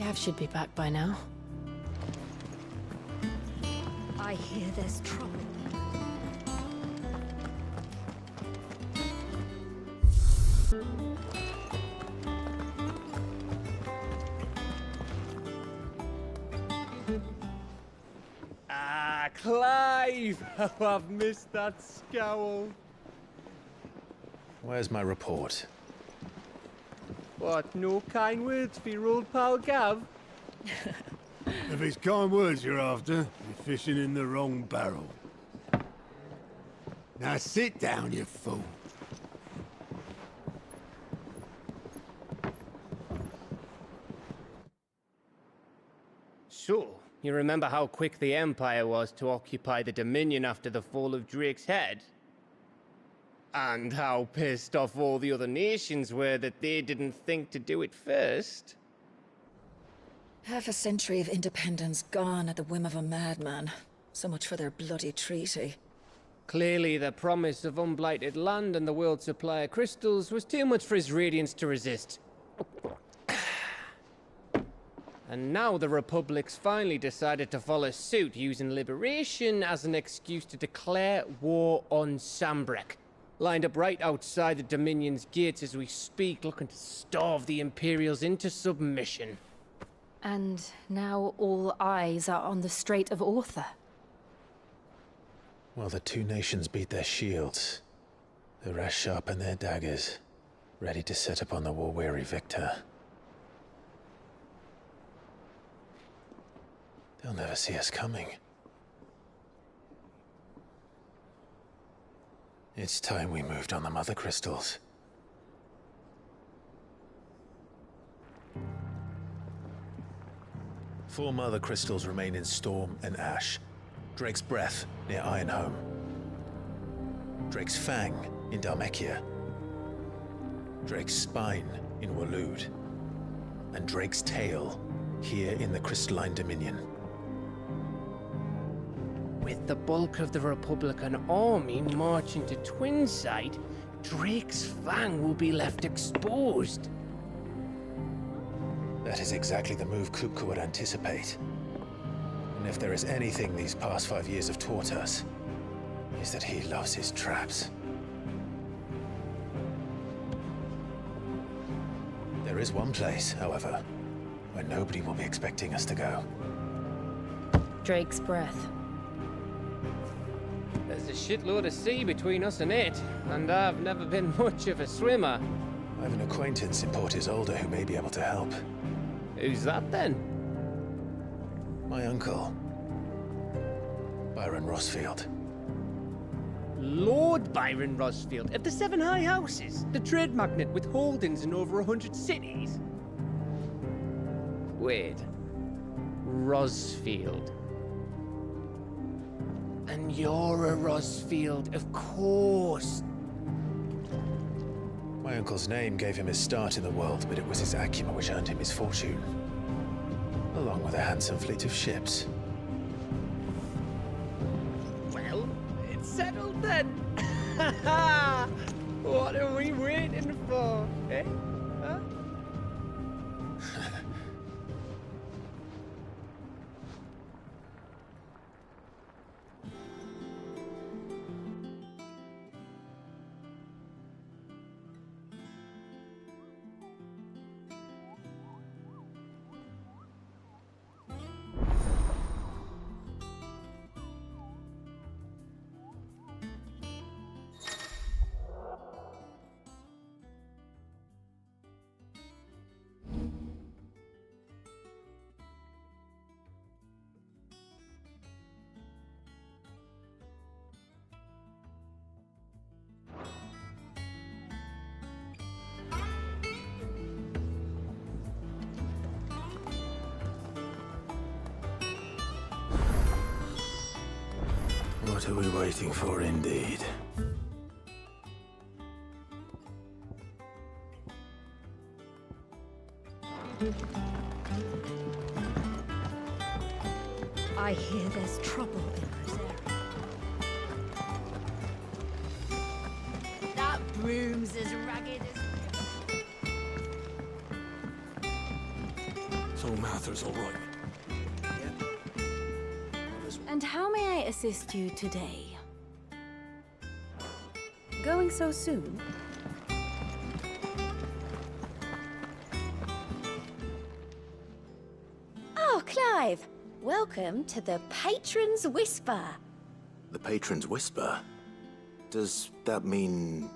Gav should be back by now. I hear there's trouble. Ah, Clive! How I've missed that scowl. Where's my report? What, no kind words for your old pal Gav? If it's kind words you're after, you're fishing in the wrong barrel. Now sit down, you fool. So, you remember how quick the Empire was to occupy the Dominion after the fall of Drake's head? And how pissed off all the other nations were that they didn't think to do it first? Half a century of independence gone at the whim of a madman. So much for their bloody treaty. Clearly, the promise of unblighted land and the world's supply of crystals was too much for his radiance to resist. And now the Republic's finally decided to follow suit, using liberation as an excuse to declare war on Sambrek. Lined up right outside the Dominion's gates as we speak, looking to starve the Imperials into submission. And now all eyes are on the Strait of Author. While the two nations beat their shields, the rest sharpen their daggers, ready to set upon the war-weary victor. They'll never see us coming. It's time we moved on the Mother Crystals. Four Mother Crystals remain in Storm and Ash. Drake's Breath near Ironhome. Drake's Fang in Dhalmekia. Drake's Spine in Waloed. And Drake's Tail here in the Crystalline Dominion. With the bulk of the Republican army marching to Twinside, Drake's Fang will be left exposed. That is exactly the move Kupka would anticipate. And if there is anything these past 5 years have taught us, is that he loves his traps. There is one place, however, where nobody will be expecting us to go. Drake's Breath. There's a shitload of sea between us and it, and I've never been much of a swimmer. I have an acquaintance in Port Isolde who may be able to help. Who's that then? My uncle, Byron Rossfield. Lord Byron Rosfield of the Seven High Houses, the trade magnate with holdings in over 100 cities. Wait, Rosfield. And you're a Rosfield, of course. My uncle's name gave him his start in the world, but it was his acumen which earned him his fortune, along with a handsome fleet of ships. Well, it's settled then. What are we waiting for, eh? Huh? What are we waiting for, indeed? I hear there's trouble in this area. That broom's as ragged as... So Mather's all right. And how may I assist you today? Going so soon? Oh, Clive! Welcome to the Patron's Whisper. The Patron's Whisper? Does that mean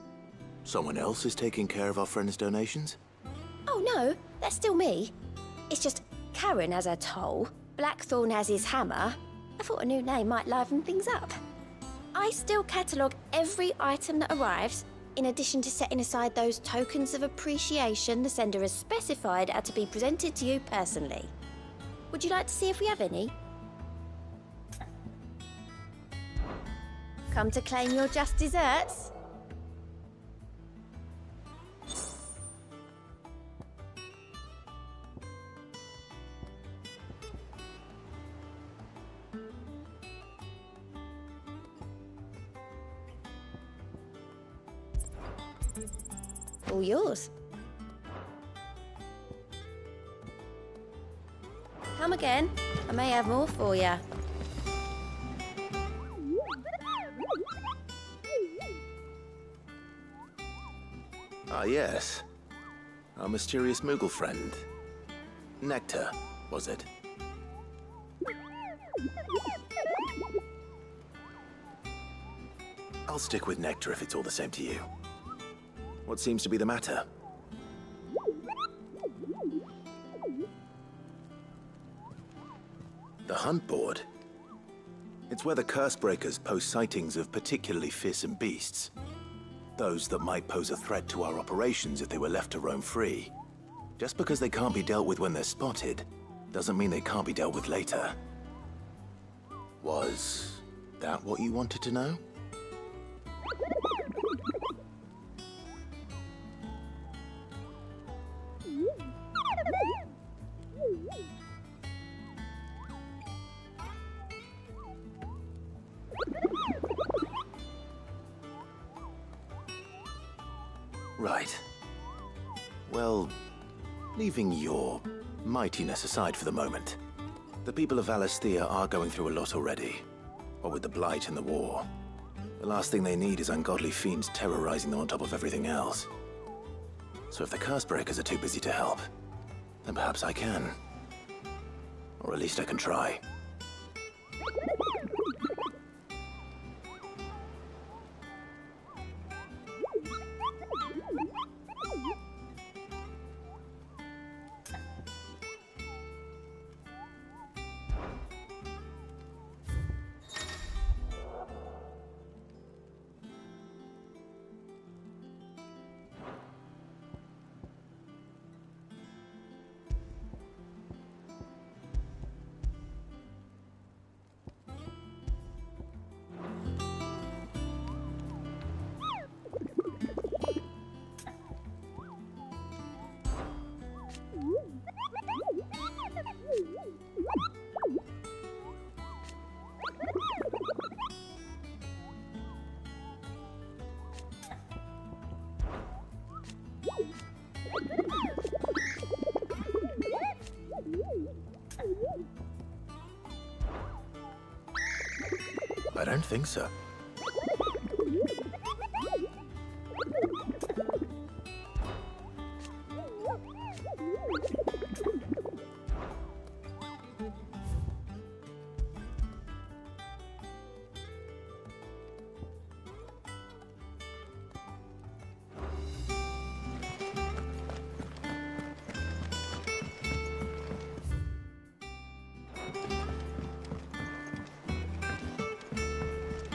someone else is taking care of our friend's donations? Oh no, that's still me. It's just Karen has her toll, Blackthorn has his hammer. I thought a new name might liven things up. I still catalogue every item that arrives, in addition to setting aside those tokens of appreciation the sender has specified are to be presented to you personally. Would you like to see if we have any? Come to claim your just desserts? All yours. Come again. I may have more for you. Ah, yes. Our mysterious Moogle friend. Nectar, was it? I'll stick with Nectar if it's all the same to you. What seems to be the matter? The hunt board? It's where the Cursebreakers post sightings of particularly fearsome beasts. Those that might pose a threat to our operations if they were left to roam free. Just because they can't be dealt with when they're spotted, doesn't mean they can't be dealt with later. Was that what you wanted to know? Right. Well, leaving your mightiness aside for the moment, the people of Valisthea are going through a lot already. What with the Blight and the war. The last thing they need is ungodly fiends terrorizing them on top of everything else. So if the Cursebreakers are too busy to help, then perhaps I can. Or at least I can try. I don't think so.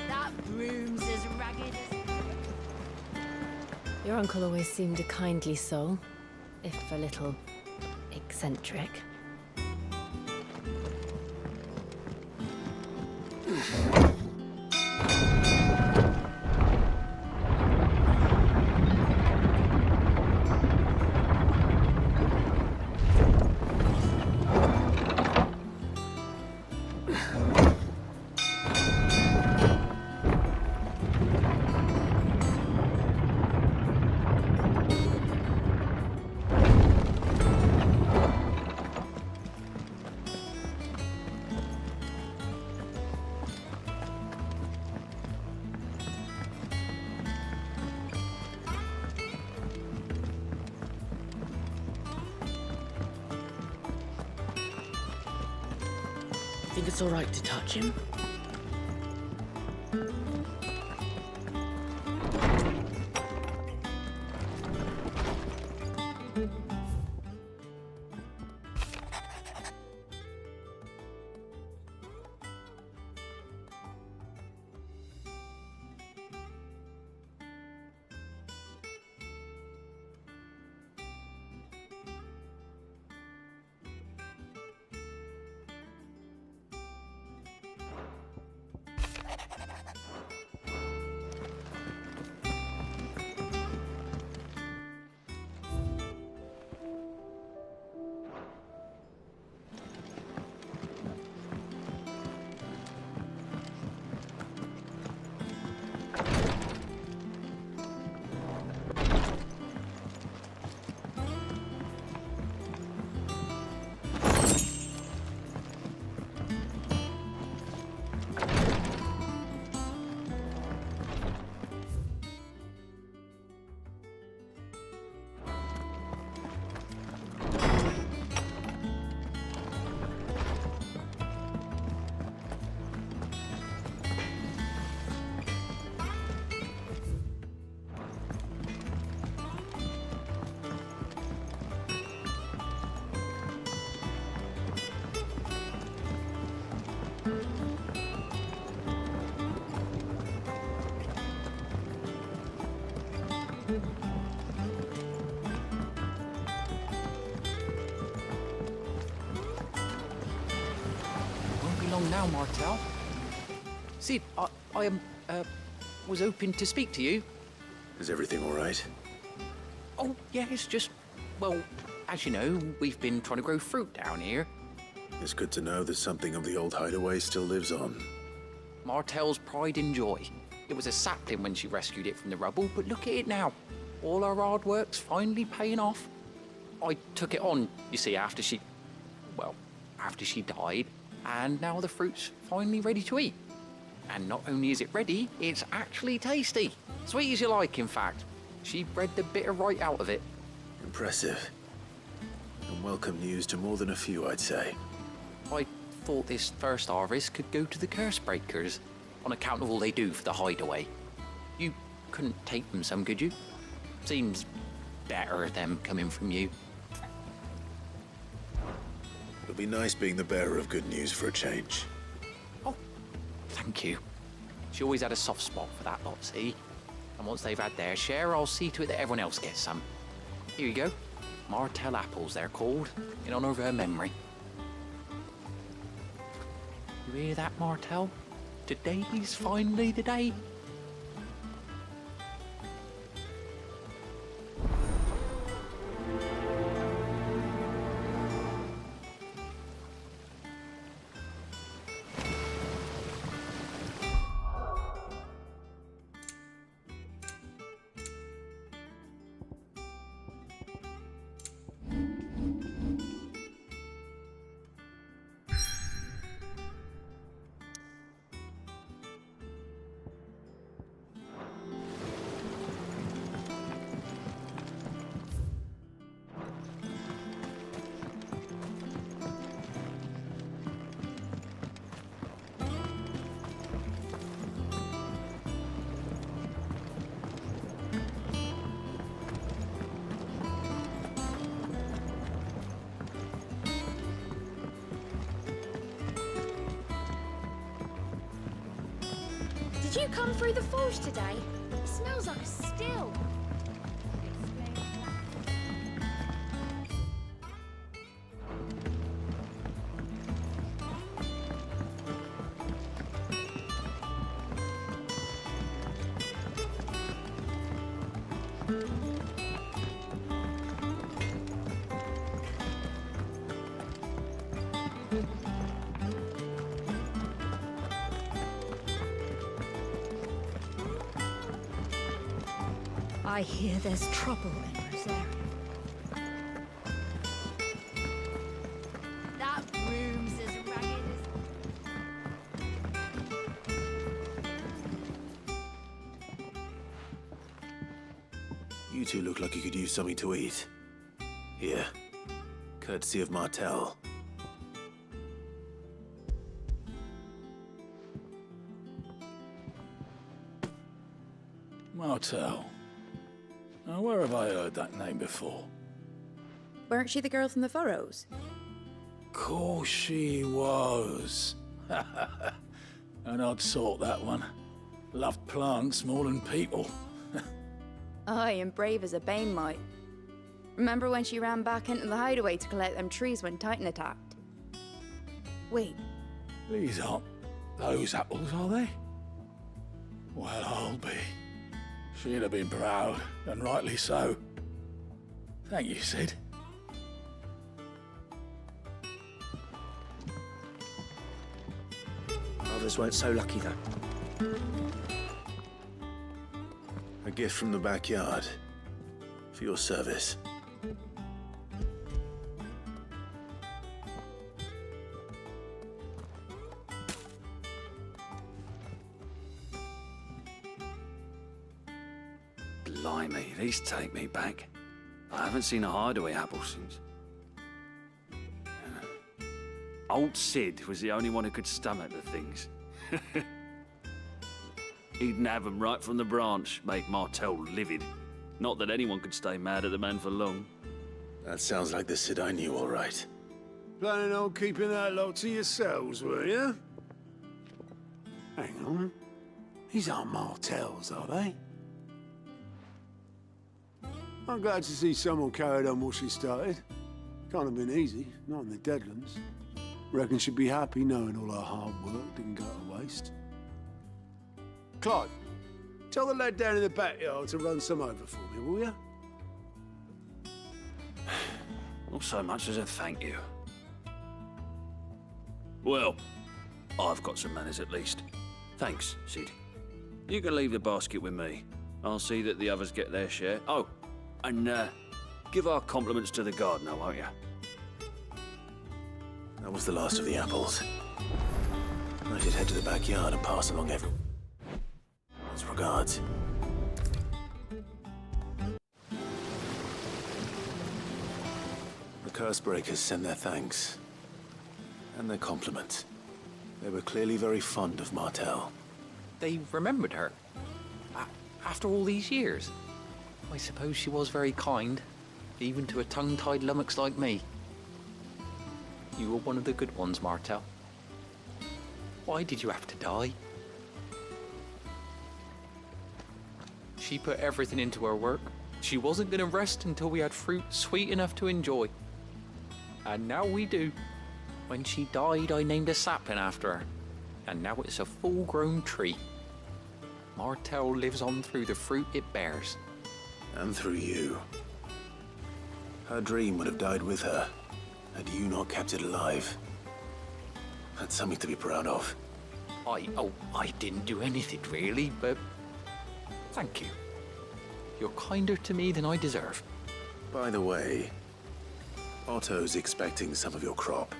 That broom's as ragged as... Your uncle always seemed a kindly soul, if a little eccentric. Think it's all right to touch him? Won't be long now, Martel. Sid, I was hoping to speak to you. Is everything all right? Oh, yeah, it's just, well, as you know, we've been trying to grow fruit down here. It's good to know that something of the old hideaway still lives on. Martel's pride and joy. It was a sapling when she rescued it from the rubble, but look at it now. All our hard work's finally paying off. I took it on, you see, after she died, and now the fruit's finally ready to eat. And not only is it ready, it's actually tasty. Sweet as you like, in fact. She bred the bitter right out of it. Impressive. And welcome news to more than a few, I'd say. I thought this first harvest could go to the curse breakers, on account of all they do for the hideaway. You couldn't take them some, could you? Seems better them coming from you. It'll be nice being the bearer of good news for a change. Oh, thank you. She always had a soft spot for that lot, see? And once they've had their share, I'll see to it that everyone else gets some. Here you go. Martel apples, they're called, in honor of her memory. You hear that, Martel? Today's finally the day. Did you come through the forge today? It smells like a still. I hear there's trouble in Rosaria. That room's as ragged as... You two look like you could use something to eat. Here, courtesy of Martel. Martell. Now, where have I heard that name before? Weren't she the girl from the Furrows? Course she was. An odd sort, that one. Loved plants more than people. Aye, and brave as a bane might. Remember when she ran back into the hideaway to collect them trees when Titan attacked? Wait, These aren't those apples, are they? Well, I'll be. She'd have been proud, and rightly so. Thank you, Sid. Others weren't so lucky, though. A gift from the backyard. For your service. Blimey, these take me back. I haven't seen a hideaway apple since. Old Sid was the only one who could stomach the things. He'd nab 'em right from the branch, make Martell livid. Not that anyone could stay mad at the man for long. That sounds like the Sid I knew, all right. Planning on keeping that lot to yourselves, were you? Hang on. These aren't Martells, are they? I'm glad to see someone carried on what she started. Can't have been easy, not in the Deadlands. Reckon she'd be happy knowing all her hard work didn't go to waste. Clive, tell the lad down in the backyard to run some over for me, will you? Not so much as a thank you. Well, I've got some manners at least. Thanks, Sid. You can leave the basket with me. I'll see that the others get their share. Oh, and give our compliments to the gardener, won't you? That was the last of the apples. I should head to the backyard and pass along everyone. Regards. The Cursebreakers send their thanks. And their compliments. They were clearly very fond of Martell. They remembered her. After all these years. I suppose she was very kind, even to a tongue-tied lummox like me. You were one of the good ones, Martell. Why did you have to die? She put everything into her work. She wasn't going to rest until we had fruit sweet enough to enjoy. And now we do. When she died, I named a sapling after her. And now it's a full-grown tree. Martell lives on through the fruit it bears. And through you. Her dream would have died with her, had you not kept it alive. That's something to be proud of. I didn't do anything really, but thank you. You're kinder to me than I deserve. By the way, Otto's expecting some of your crop.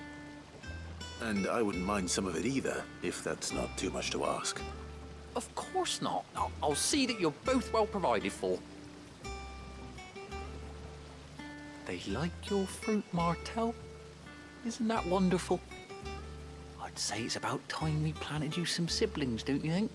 And I wouldn't mind some of it either, if that's not too much to ask. Of course not. I'll see that you're both well provided for. They like your fruit, Martell. Isn't that wonderful? I'd say it's about time we planted you some siblings, don't you think?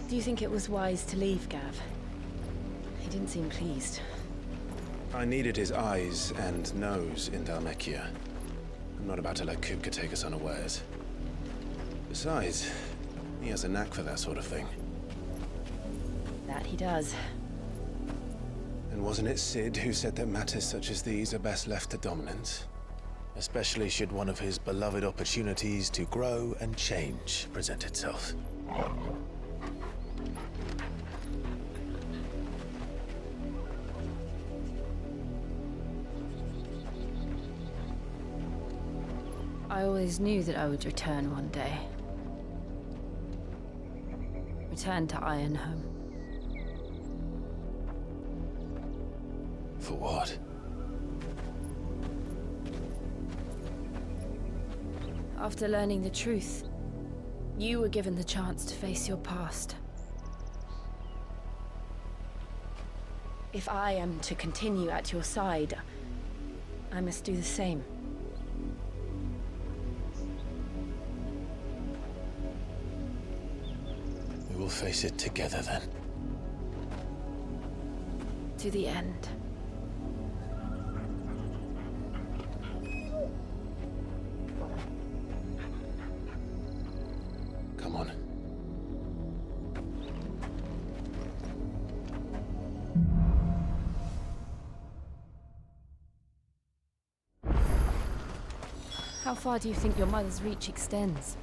Do you think it was wise to leave, Gav? He didn't seem pleased. I needed his eyes and nose in Dhalmekia. I'm not about to let Kupka take us unawares. Besides, he has a knack for that sort of thing. That he does. And wasn't it Sid who said that matters such as these are best left to dominance? Especially should one of his beloved opportunities to grow and change present itself. I always knew that I would return one day. Return to Ironhome. For what? After learning the truth, you were given the chance to face your past. If I am to continue at your side, I must do the same. We will face it together then. To the end. Come on. How far do you think your mother's reach extends?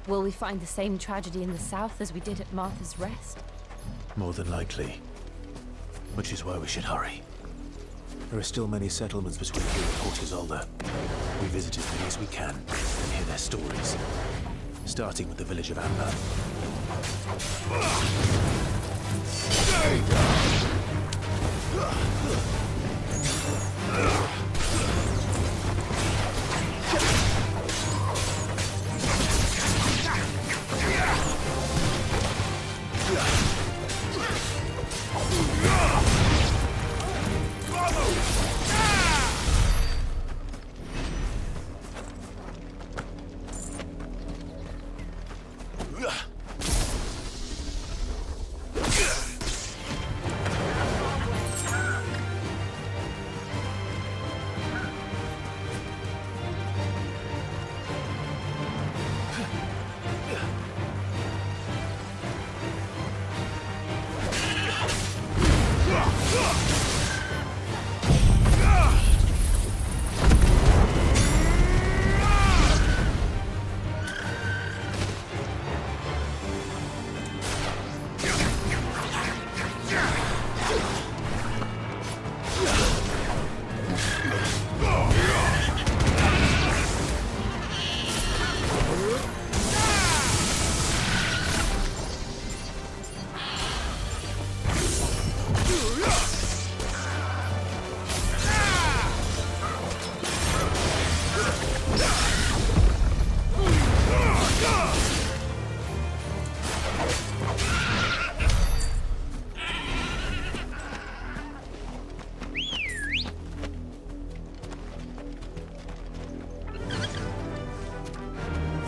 Will we find the same tragedy in the south as we did at Martha's Rest? More than likely. Which is why we should hurry. There are still many settlements between here and Port Isolde. We visit as many as we can and hear their stories. Starting with the village of Amber.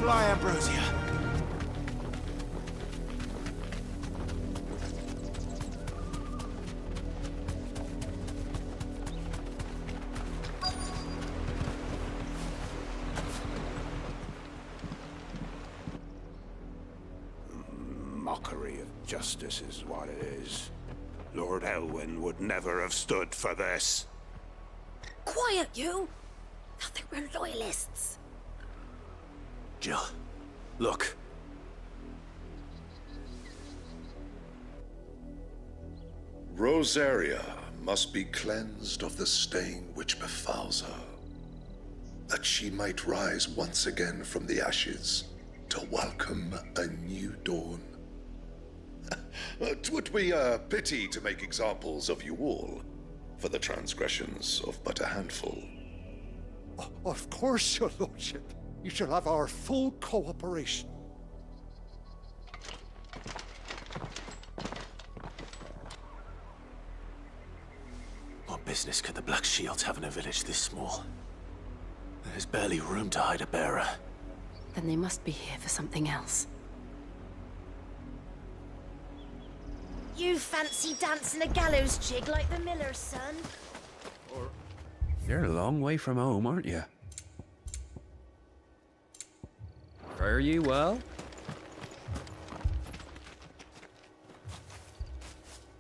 Fly, Ambrosia. Mockery of justice is what it is. Lord Elwyn would never have stood for this. Quiet, you! I think we're loyalists. Jill, look. Rosaria must be cleansed of the stain which befouls her, that she might rise once again from the ashes to welcome a new dawn. 'Twould be a pity to make examples of you all for the transgressions of but a handful. Of course, your lordship. You shall have our full cooperation. What business could the Black Shields have in a village this small? There's barely room to hide a bearer. Then they must be here for something else. You fancy dancing a gallows jig like the miller's son? You're a long way from home, aren't you? Fare you well?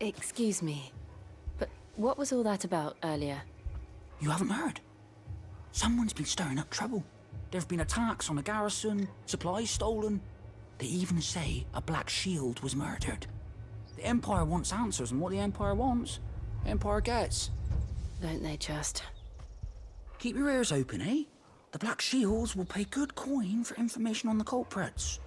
Excuse me, but what was all that about earlier? You haven't heard? Someone's been stirring up trouble. There've been attacks on the garrison, supplies stolen. They even say a Black Shield was murdered. The Empire wants answers, and what the Empire wants, the Empire gets. Don't they just? Keep your ears open, eh? The Black Shields will pay good coin for information on the culprits.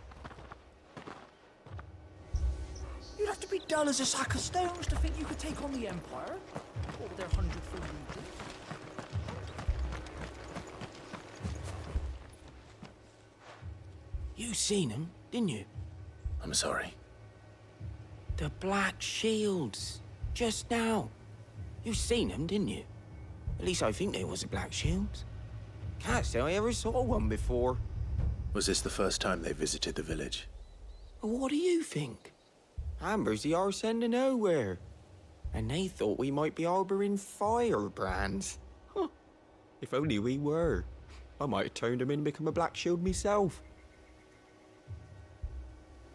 You'd have to be dull as a sack of stones to think you could take on the Empire. All their 100-foot legion. You seen them, didn't you? I'm sorry. The Black Shields. Just now. You seen them, didn't you? At least I think they was the Black Shields. Can't say I ever saw one before. Was this the first time they visited the village? What do you think? Amber's the arse end of nowhere. And they thought we might be harboring firebrands. Huh. If only we were. I might have turned them in and become a Black Shield myself.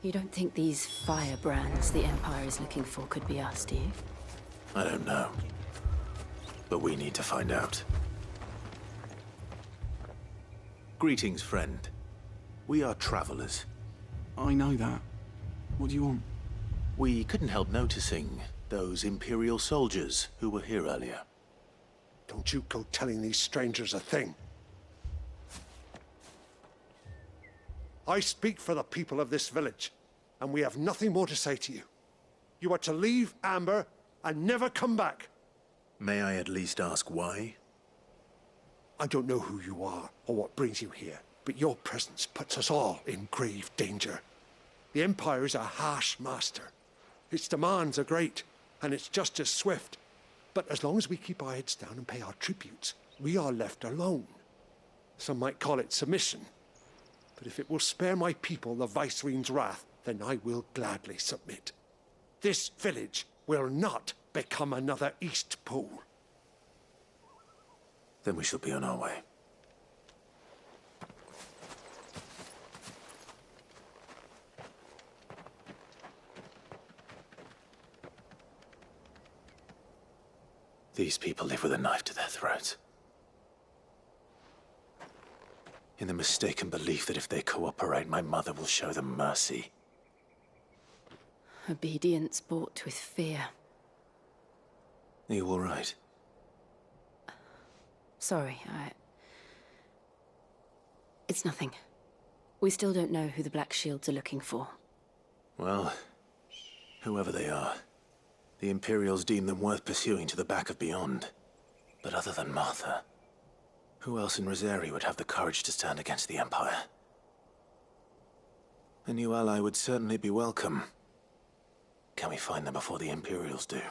You don't think these firebrands the Empire is looking for could be us, do you? I don't know. But we need to find out. Greetings, friend. We are travelers. I know that. What do you want? We couldn't help noticing those Imperial soldiers who were here earlier. Don't you go telling these strangers a thing. I speak for the people of this village, and we have nothing more to say to you. You are to leave Amber and never come back. May I at least ask why? I don't know who you are or what brings you here, but your presence puts us all in grave danger. The Empire is a harsh master. Its demands are great, and its justice swift. But as long as we keep our heads down and pay our tributes, we are left alone. Some might call it submission. But if it will spare my people the Viceroy's wrath, then I will gladly submit. This village will not become another East Pool. Then we shall be on our way. These people live with a knife to their throats. In the mistaken belief that if they cooperate, my mother will show them mercy. Obedience bought with fear. Are you all right? Sorry, It's nothing. We still don't know who the Black Shields are looking for. Well, whoever they are, the Imperials deem them worth pursuing to the back of beyond. But other than Martha, who else in Rosari would have the courage to stand against the Empire? A new ally would certainly be welcome. Can we find them before the Imperials do?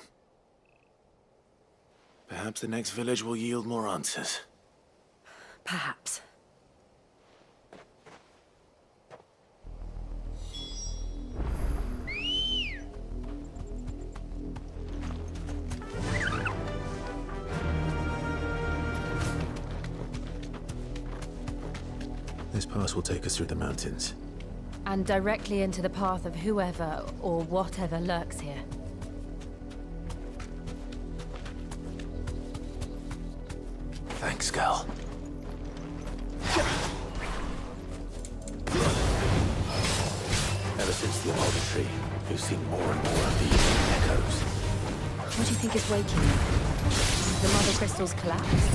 Perhaps the next village will yield more answers. Perhaps. This pass will take us through the mountains. And directly into the path of whoever or whatever lurks here. Thanks, girl. Ever since the observatory, we've seen more and more of these echoes. What do you think is waking them? The mother crystals collapsed?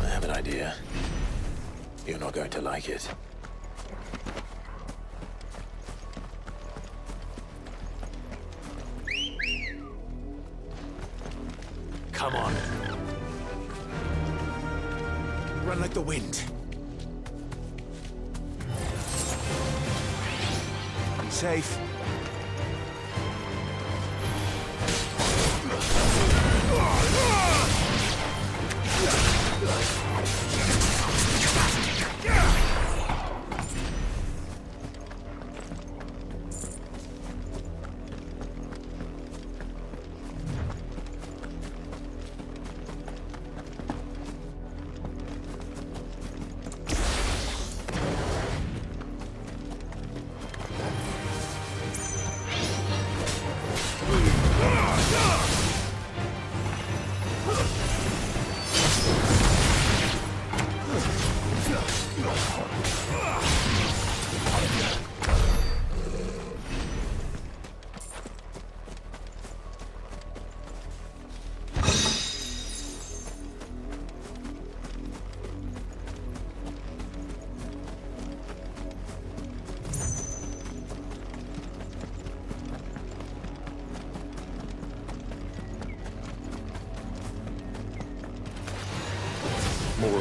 I have an idea. You're not going to like it. Come on. Run like the wind. Be safe.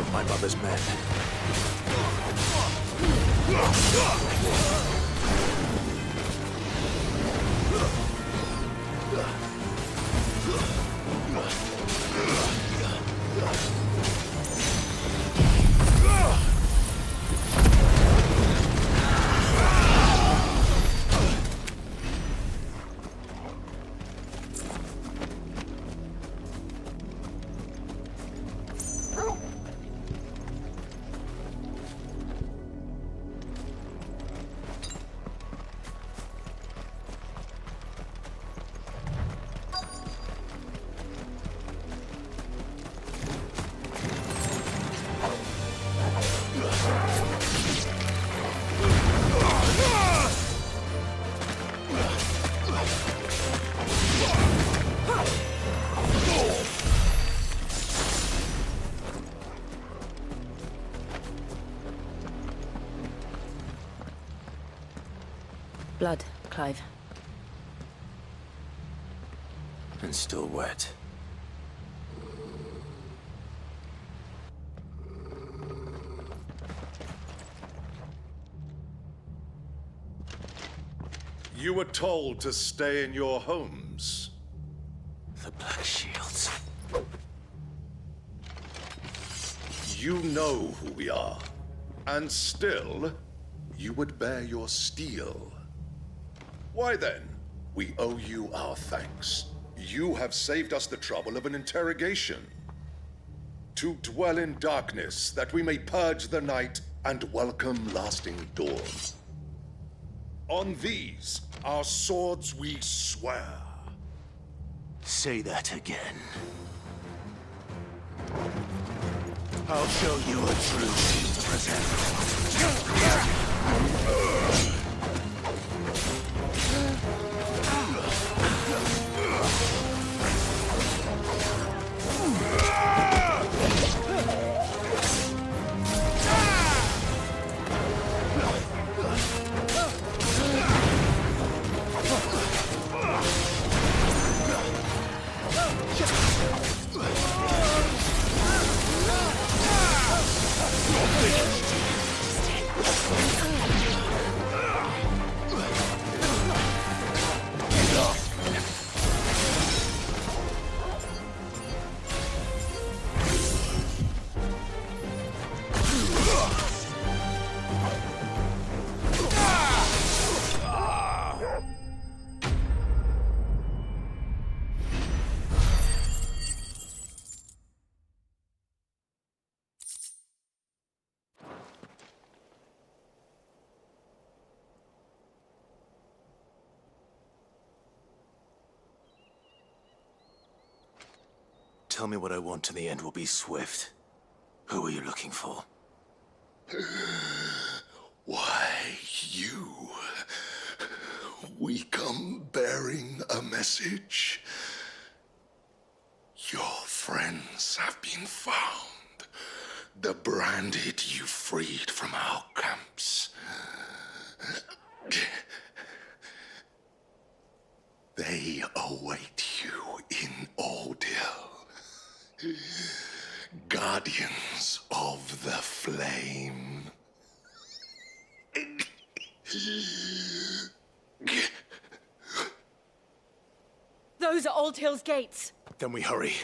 of my mother's men. Blood, Clive. And still wet. You were told to stay in your homes. The Black Shields. You know who we are. And still, you would bear your steel. Why then, we owe you our thanks. You have saved us the trouble of an interrogation. To dwell in darkness, that we may purge the night and welcome lasting dawn. On these, our swords we swear. Say that again. I'll show you a true shield to present. Tell me what I want and the end will be swift. Who are you looking for? Why, you. We come bearing a message. Your friends have been found. The branded you freed from our camps. They await you in Ordeal. Guardians of the Flame. Those are Old Hill's gates. Then we hurry.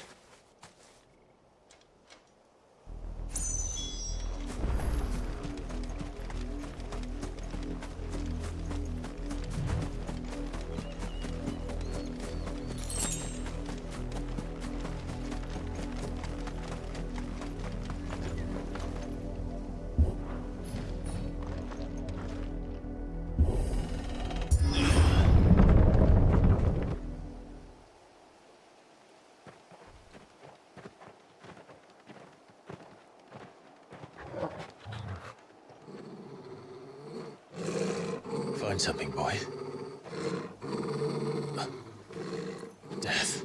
Find something, boy. Death.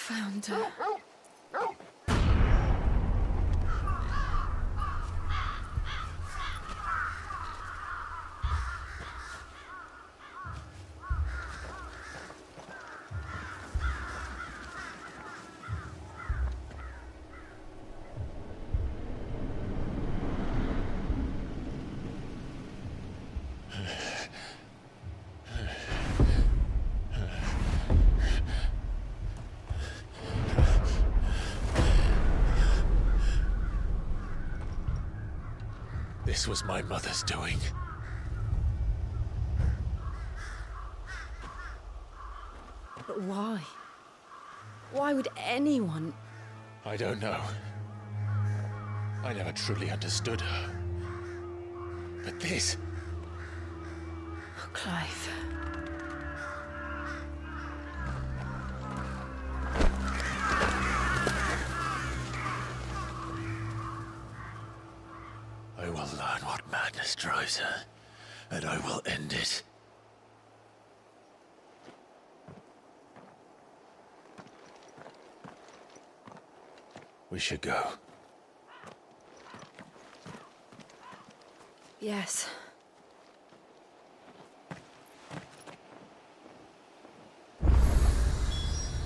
Found her. This was my mother's doing. But why? Why would anyone? I don't know. I never truly understood her. But this... Oh, Clive. I will learn what madness drives her, and I will end it. We should go. Yes.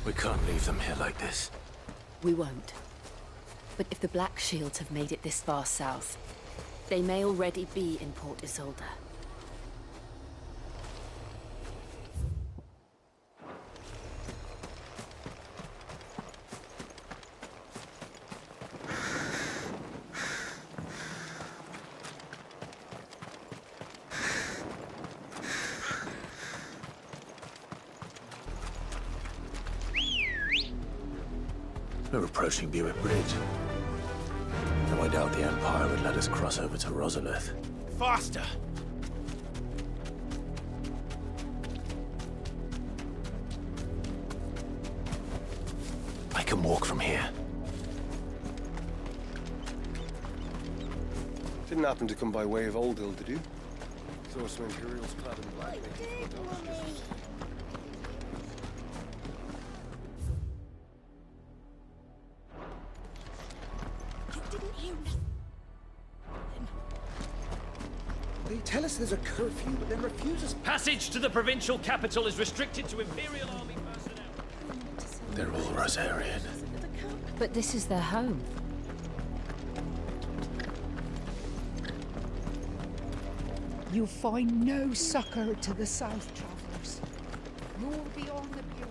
We can't leave them here like this. We won't. But if the Black Shields have made it this far south, they may already be in Port Isolde. We're approaching Buick Bridge. Though I doubt the Empire would let us cross over to Rosalith. Faster! I can walk from here. Didn't happen to come by way of Old Hill, did you? Saw some Imperials clad in black. They tell us there's a curfew, but then refuse us. Passage to the provincial capital is restricted to Imperial Army personnel. They're all Rosarian. But this is their home. You find no succor to the south, travellers, nor beyond the Buick.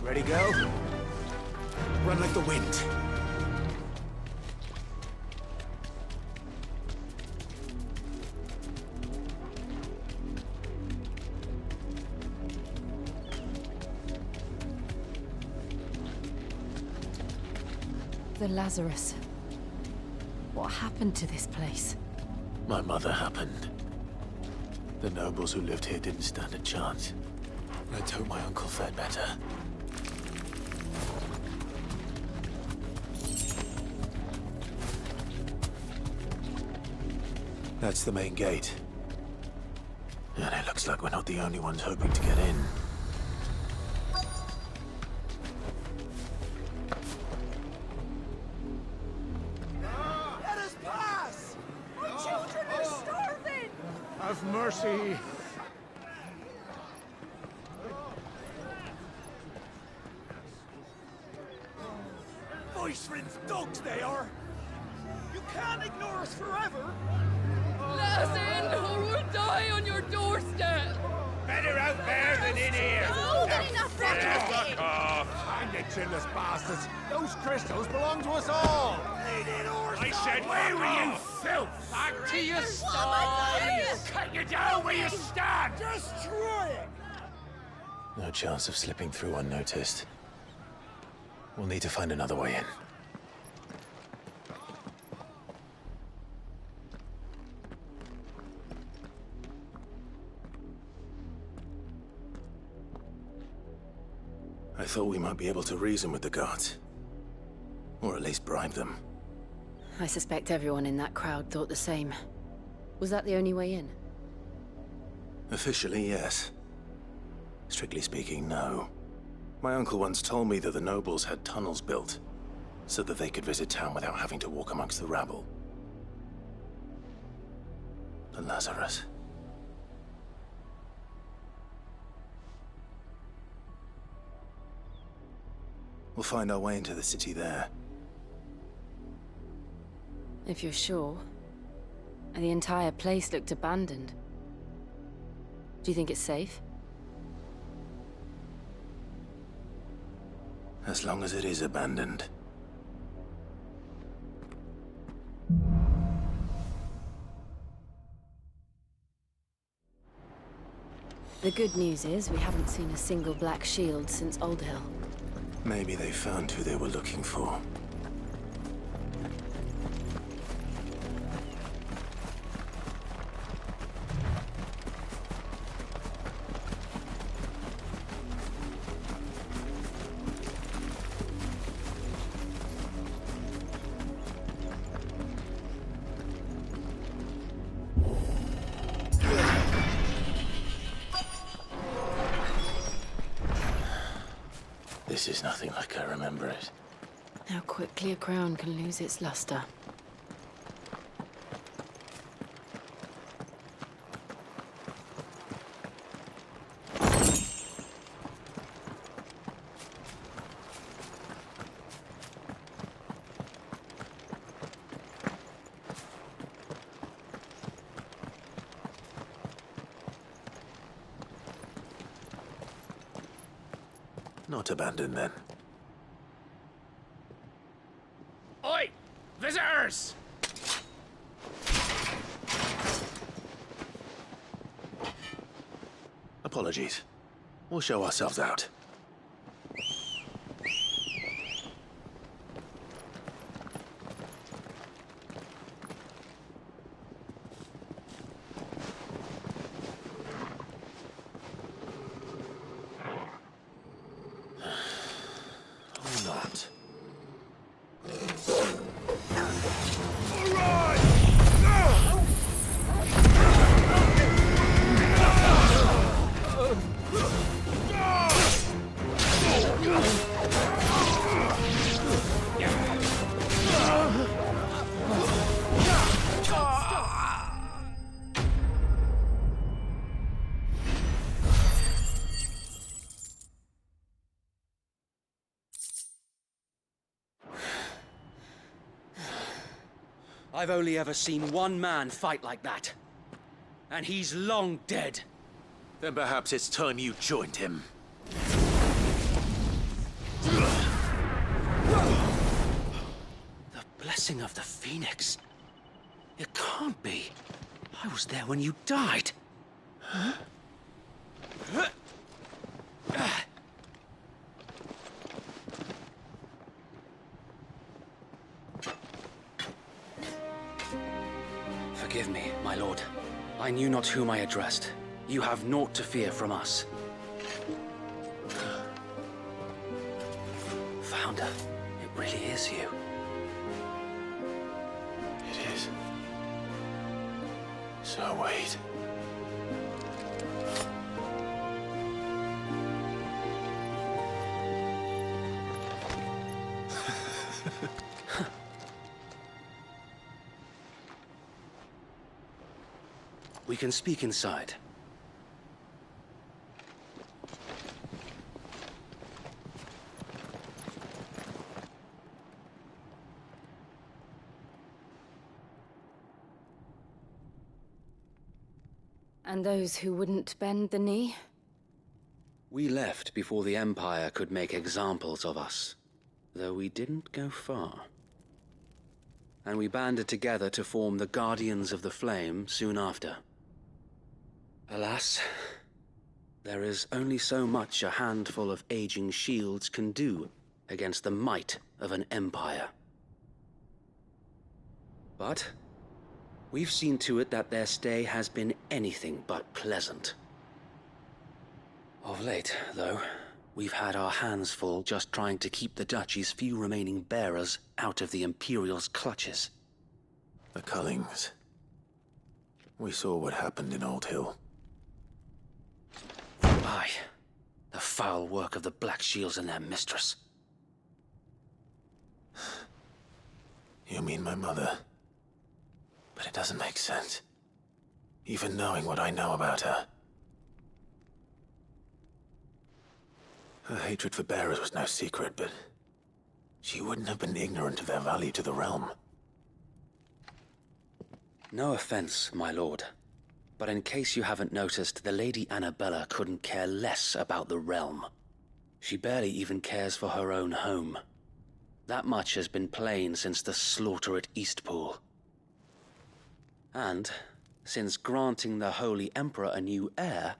Ready, go? Run like the wind. The Lazarus. What happened to this place? My mother happened. The nobles who lived here didn't stand a chance. Let's hope my uncle fared better. That's the main gate. And it looks like we're not the only ones hoping to get in. Let us pass! My children are starving! Have mercy. Voice-rinsed dogs they are! You can't ignore us forever! Let us in, or we'll die on your doorstep! Better out there than in here! Oh, get enough Fuck off! Find the chinless bastards. Those crystals belong to us all. I said, where were you, filth? Back to your sties! Cut you down where you stand! Destroy it! No chance of slipping through unnoticed. We'll need to find another way in. I thought we might be able to reason with the guards. Or at least bribe them. I suspect everyone in that crowd thought the same. Was that the only way in? Officially, yes. Strictly speaking, no. My uncle once told me that the nobles had tunnels built, so that they could visit town without having to walk amongst the rabble. The Lazarus. We'll find our way into the city there. If you're sure. The entire place looked abandoned. Do you think it's safe? As long as it is abandoned. The good news is we haven't seen a single black shield since Old Hill. Maybe they found who they were looking for. This is nothing like I remember it. How quickly a crown can lose its luster. Not abandoned then. Oi! Visitors! Apologies. We'll show ourselves out. Or not. I've only ever seen one man fight like that. And he's long dead. Then perhaps it's time you joined him. The blessing of the Phoenix. It can't be. I was there when you died. Huh? Forgive me, my lord. I knew not whom I addressed. You have naught to fear from us. Founder, it really is you. It is. So wait. We can speak inside. And those who wouldn't bend the knee? We left before the Empire could make examples of us, though we didn't go far. And we banded together to form the Guardians of the Flame soon after. Alas, there is only so much a handful of aging shields can do against the might of an empire. But we've seen to it that their stay has been anything but pleasant. Of late, though, we've had our hands full just trying to keep the Duchy's few remaining bearers out of the Imperial's clutches. The Cullings. We saw what happened in Old Hill. Aye, the foul work of the Black Shields and their mistress. You mean my mother? But it doesn't make sense. Even knowing what I know about her. Her hatred for bearers was no secret, but she wouldn't have been ignorant of their value to the realm. No offense, my lord. But in case you haven't noticed, the Lady Annabella couldn't care less about the realm. She barely even cares for her own home. That much has been plain since the slaughter at Eastpool. And, since granting the Holy Emperor a new heir,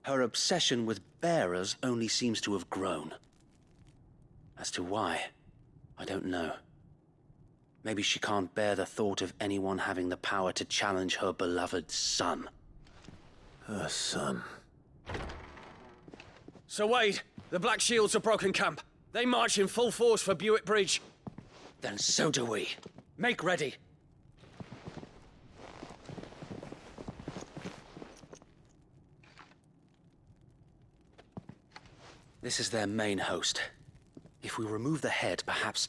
her obsession with bearers only seems to have grown. As to why, I don't know. Maybe she can't bear the thought of anyone having the power to challenge her beloved son. Her son. Sir Wade, the Black Shields have broken camp. They march in full force for Buick Bridge. Then so do we. Make ready. This is their main host. If we remove the head, perhaps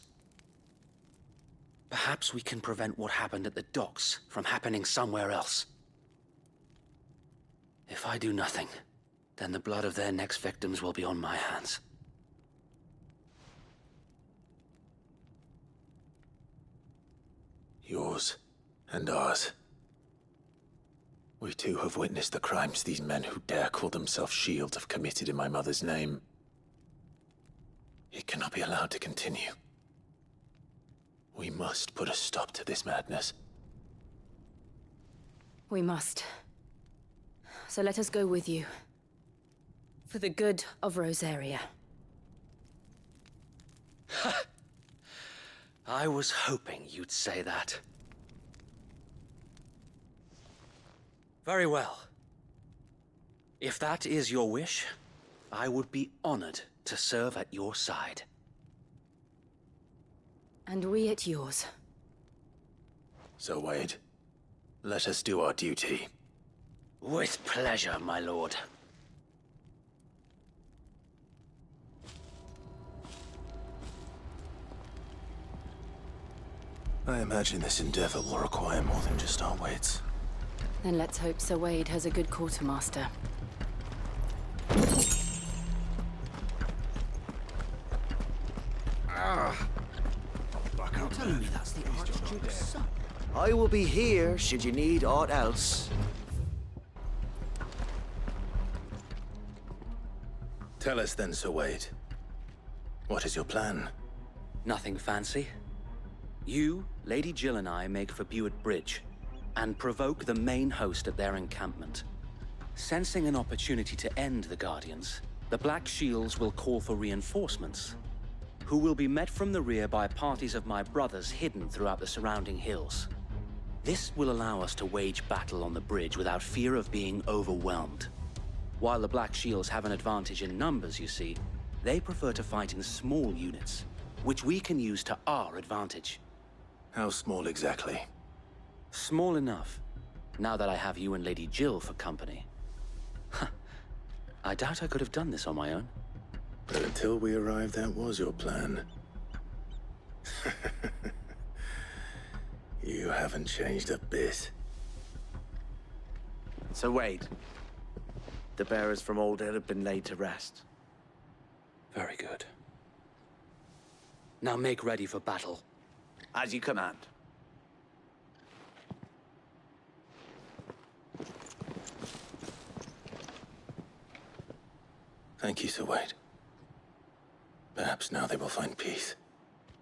we can prevent what happened at the docks from happening somewhere else. If I do nothing, then the blood of their next victims will be on my hands. Yours and ours. We too have witnessed the crimes these men who dare call themselves shields have committed in my mother's name. It cannot be allowed to continue. We must put a stop to this madness. We must. So let us go with you. For the good of Rosaria. I was hoping you'd say that. Very well. If that is your wish, I would be honored to serve at your side. And we at yours. So, Wade, let us do our duty. With pleasure, my lord. I imagine this endeavor will require more than just our wits. Then let's hope Sir Wade has a good quartermaster. You're telling me that's the Archduke's son? I will be here should you need aught else. Tell us then, Sir Wade. What is your plan? Nothing fancy. You, Lady Jill and I make for Buick Bridge, and provoke the main host at their encampment. Sensing an opportunity to end the Guardians, the Black Shields will call for reinforcements, who will be met from the rear by parties of my brothers hidden throughout the surrounding hills. This will allow us to wage battle on the bridge without fear of being overwhelmed. While the Black Shields have an advantage in numbers, you see, they prefer to fight in small units, which we can use to our advantage. How small exactly? Small enough, now that I have you and Lady Jill for company. I doubt I could have done this on my own. But until we arrived, that was your plan. You haven't changed a bit. So Wade, the bearers from Old Hill have been laid to rest. Very good. Now make ready for battle. As you command. Thank you, Sir Wade. Perhaps now they will find peace.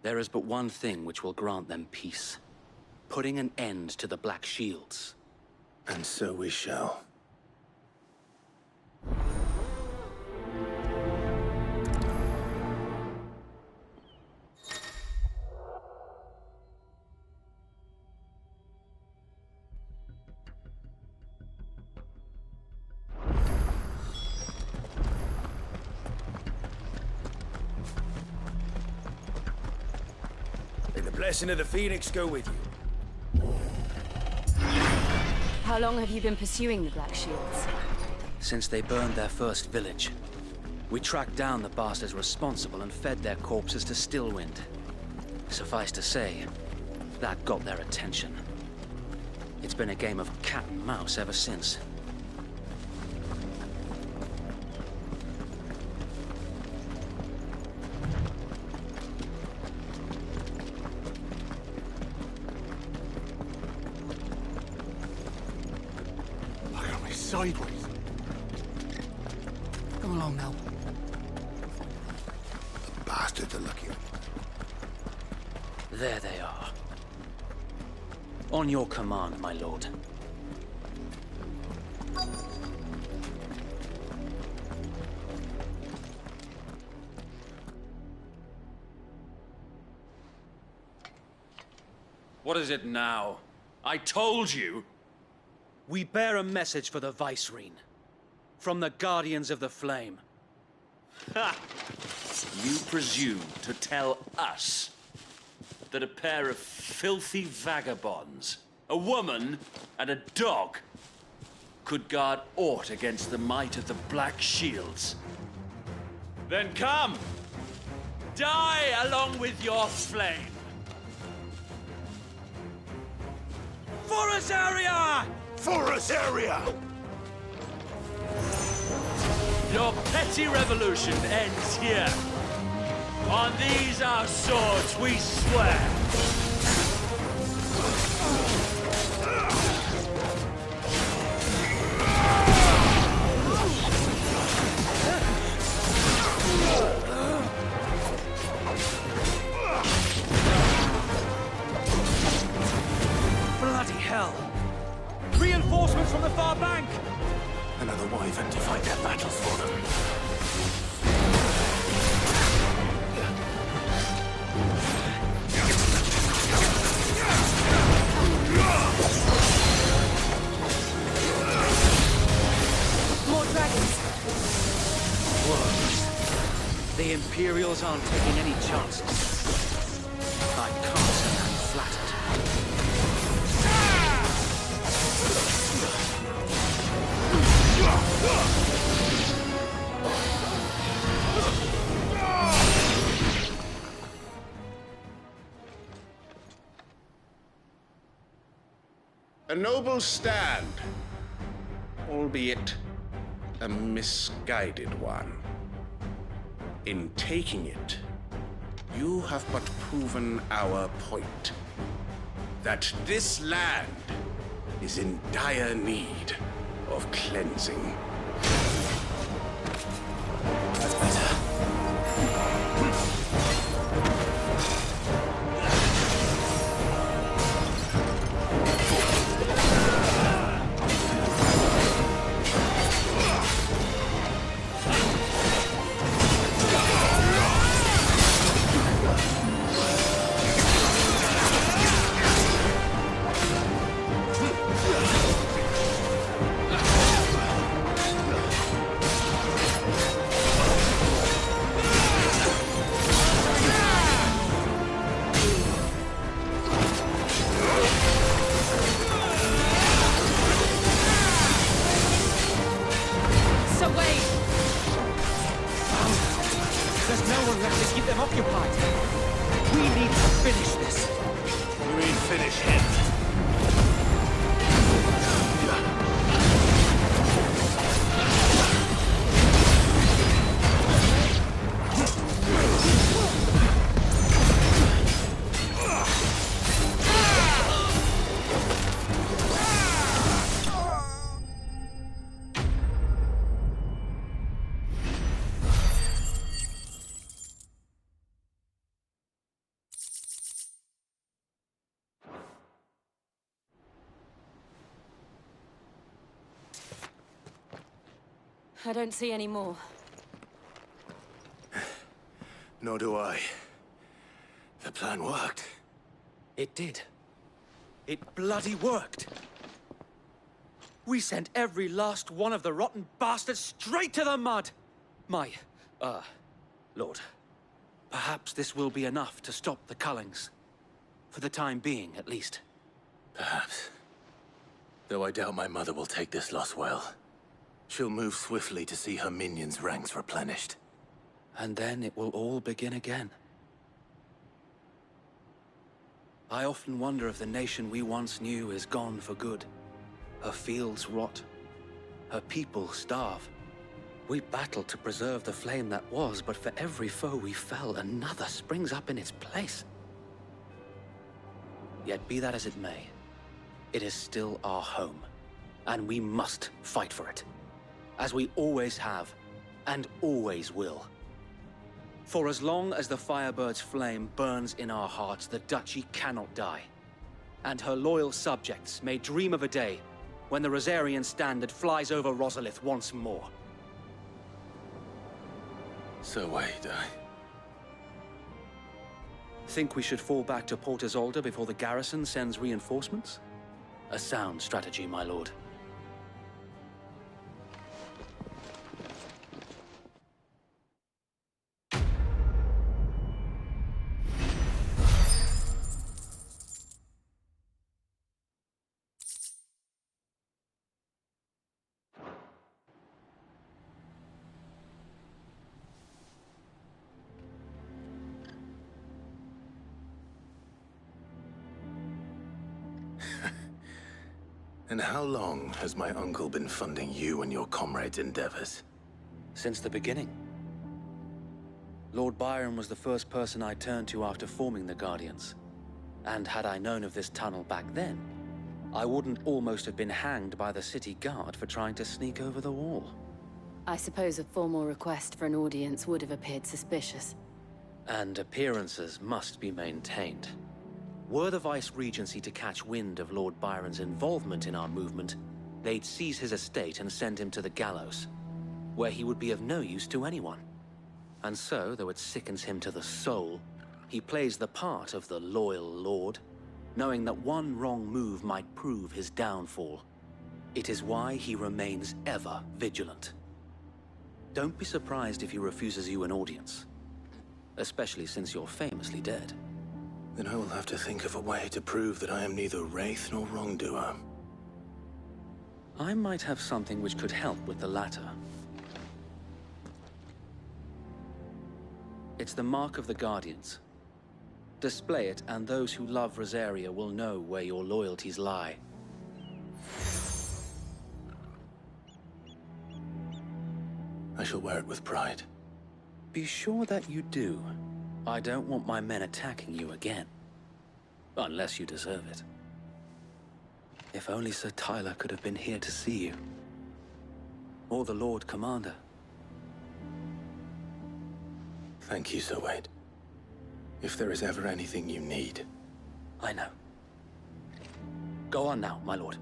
There is but one thing which will grant them peace. Putting an end to the Black Shields. And so we shall. May the blessing of the Phoenix go with you. How long have you been pursuing the Black Shields? Since they burned their first village. We tracked down the bastards responsible and fed their corpses to Stillwind. Suffice to say, that got their attention. It's been a game of cat and mouse ever since. Look at me sideways. Come along now. There they are. On your command, my lord. What is it now? I told you! We bear a message for the Vicereine. From the Guardians of the Flame. Ha! You presume to tell us that a pair of filthy vagabonds, a woman and a dog, could guard aught against the might of the Black Shields? Then come! Die along with your flame! For Azaria! For Azaria! Your petty revolution ends here. On these our swords we swear. Bloody hell! Reinforcements from the far bank! Another wyvern to fight their battles for them. More dragons. Whoa. The Imperials aren't taking any chances. I can't say I'm flattered. A noble stand, albeit a misguided one. In taking it, you have but proven our point. That this land is in dire need of cleansing. That's better. I don't see any more. Nor do I. The plan worked. It did. It bloody worked. We sent every last one of the rotten bastards straight to the mud! My, Lord, perhaps this will be enough to stop the Cullings. For the time being, at least. Perhaps. Though I doubt my mother will take this loss well. She'll move swiftly to see her minions' ranks replenished. And then it will all begin again. I often wonder if the nation we once knew is gone for good. Her fields rot. Her people starve. We battled to preserve the flame that was, but for every foe we fell, another springs up in its place. Yet be that as it may, it is still our home, and we must fight for it. As we always have, and always will. For as long as the Firebird's flame burns in our hearts, the Duchy cannot die. And her loyal subjects may dream of a day when the Rosarian standard flies over Rosalith once more. So wait, Think we should fall back to Port Isolde before the garrison sends reinforcements? A sound strategy, my lord. And how long has my uncle been funding you and your comrades' endeavors? Since the beginning. Lord Byron was the first person I turned to after forming the Guardians. And had I known of this tunnel back then, I wouldn't almost have been hanged by the city guard for trying to sneak over the wall. I suppose a formal request for an audience would have appeared suspicious. And appearances must be maintained. Were the Vice-Regency to catch wind of Lord Byron's involvement in our movement, they'd seize his estate and send him to the gallows, where he would be of no use to anyone. And so, though it sickens him to the soul, he plays the part of the loyal lord, knowing that one wrong move might prove his downfall. It is why he remains ever vigilant. Don't be surprised if he refuses you an audience, especially since you're famously dead. Then I will have to think of a way to prove that I am neither wraith nor wrongdoer. I might have something which could help with the latter. It's the mark of the Guardians. Display it, and those who love Rosaria will know where your loyalties lie. I shall wear it with pride. Be sure that you do. I don't want my men attacking you again. Unless you deserve it. If only Sir Tyler could have been here to see you. Or the Lord Commander. Thank you, Sir Wade. If there is ever anything you need. I know. Go on now, my lord.